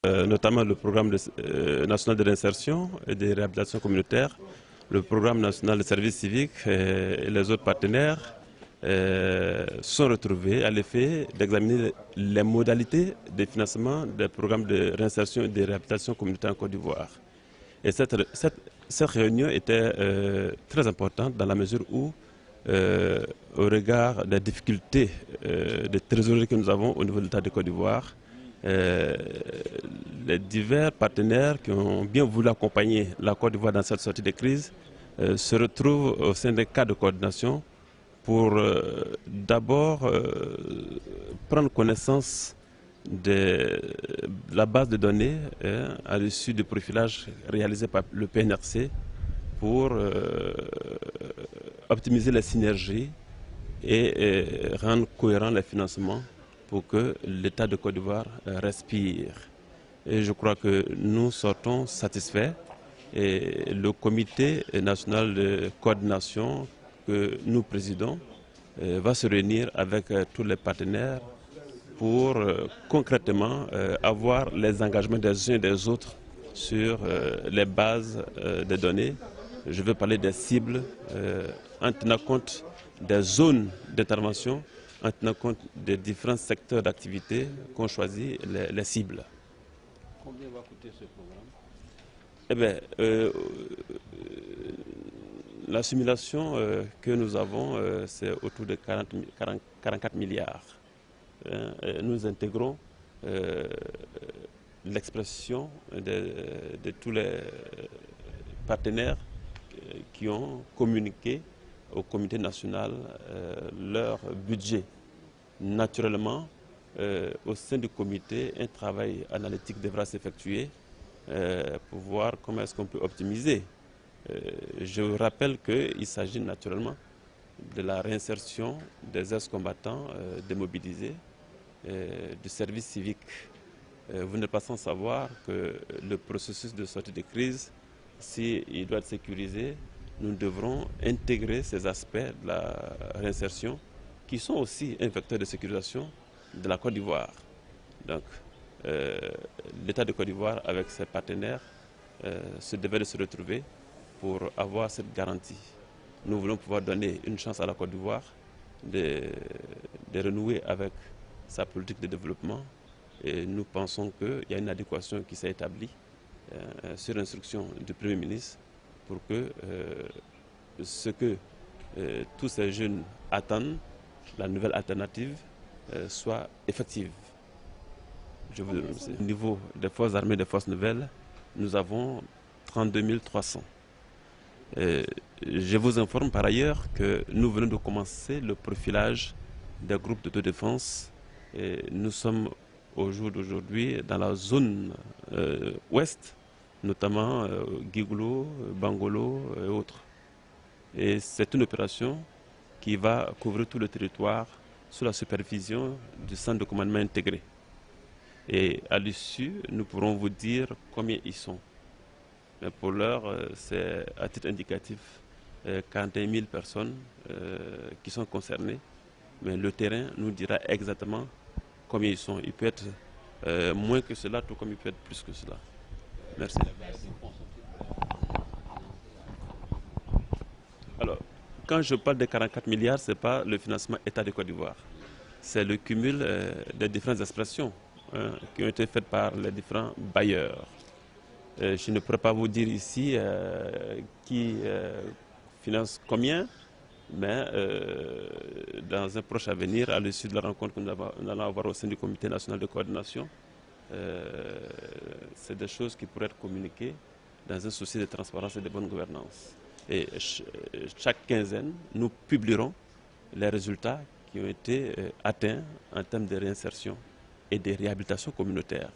Notamment le programme national de réinsertion et de réhabilitation communautaire, le programme national de service civique et les autres partenaires sont retrouvés à l'effet d'examiner les modalités de financement des programmes de réinsertion et de réhabilitation communautaire en Côte d'Ivoire. Et cette réunion était très importante dans la mesure où, au regard des difficultés de trésorerie que nous avons au niveau de l'État de Côte d'Ivoire, les divers partenaires qui ont bien voulu accompagner la Côte d'Ivoire dans cette sortie de crise se retrouvent au sein d'un cadre de coordination pour d'abord prendre connaissance de la base de données à l'issue du profilage réalisé par le PNRC pour optimiser les synergies et rendre cohérent les financements pour que l'État de Côte d'Ivoire respire. Et je crois que nous sortons satisfaits. Et le comité national de coordination que nous présidons va se réunir avec tous les partenaires pour concrètement avoir les engagements des uns et des autres sur les bases des données. Je veux parler des cibles en tenant compte des zones d'intervention, en tenant compte des différents secteurs d'activité qu'ont choisi les cibles. Combien va coûter ce programme? Eh bien, la simulation que nous avons, c'est autour de 44 milliards. Nous intégrons l'expression de tous les partenaires qui ont communiqué au comité national leur budget. Naturellement, au sein du comité, un travail analytique devra s'effectuer pour voir comment est-ce qu'on peut optimiser. Je vous rappelle qu'il s'agit naturellement de la réinsertion des ex-combattants démobilisés du service civique. Vous n'êtes pas sans savoir que le processus de sortie de crise, s'il doit être sécurisé, nous devrons intégrer ces aspects de la réinsertion qui sont aussi un vecteur de sécurisation de la Côte d'Ivoire. Donc, l'État de Côte d'Ivoire, avec ses partenaires, se devait de se retrouver pour avoir cette garantie. Nous voulons pouvoir donner une chance à la Côte d'Ivoire de renouer avec sa politique de développement. Et nous pensons qu'il y a une adéquation qui s'est établie sur l'instruction du Premier ministre pour que ce que tous ces jeunes attendent, la nouvelle alternative, soit effective. Je vous remercie. Au niveau des forces armées et des forces nouvelles, nous avons 32 300. Je vous informe par ailleurs que nous venons de commencer le profilage des groupes d'autodéfense. Nous sommes au jour d'aujourd'hui dans la zone ouest, notamment Guigoulo, Bangolo et autres. Et c'est une opération qui va couvrir tout le territoire sous la supervision du centre de commandement intégré. Et à l'issue, nous pourrons vous dire combien ils sont. Mais pour l'heure, c'est à titre indicatif 41 000 personnes qui sont concernées. Mais le terrain nous dira exactement combien ils sont. Il peut être moins que cela, tout comme il peut être plus que cela. Merci. Alors, quand je parle de 44 milliards, ce n'est pas le financement État de Côte d'Ivoire. C'est le cumul des différentes expressions qui ont été faites par les différents bailleurs. Je ne pourrais pas vous dire ici qui finance combien, mais dans un proche avenir, à l'issue de la rencontre que nous allons avoir au sein du comité national de coordination, c'est des choses qui pourraient être communiquées dans un souci de transparence et de bonne gouvernance. Et chaque quinzaine, nous publierons les résultats qui ont été atteints en termes de réinsertion et de réhabilitation communautaire.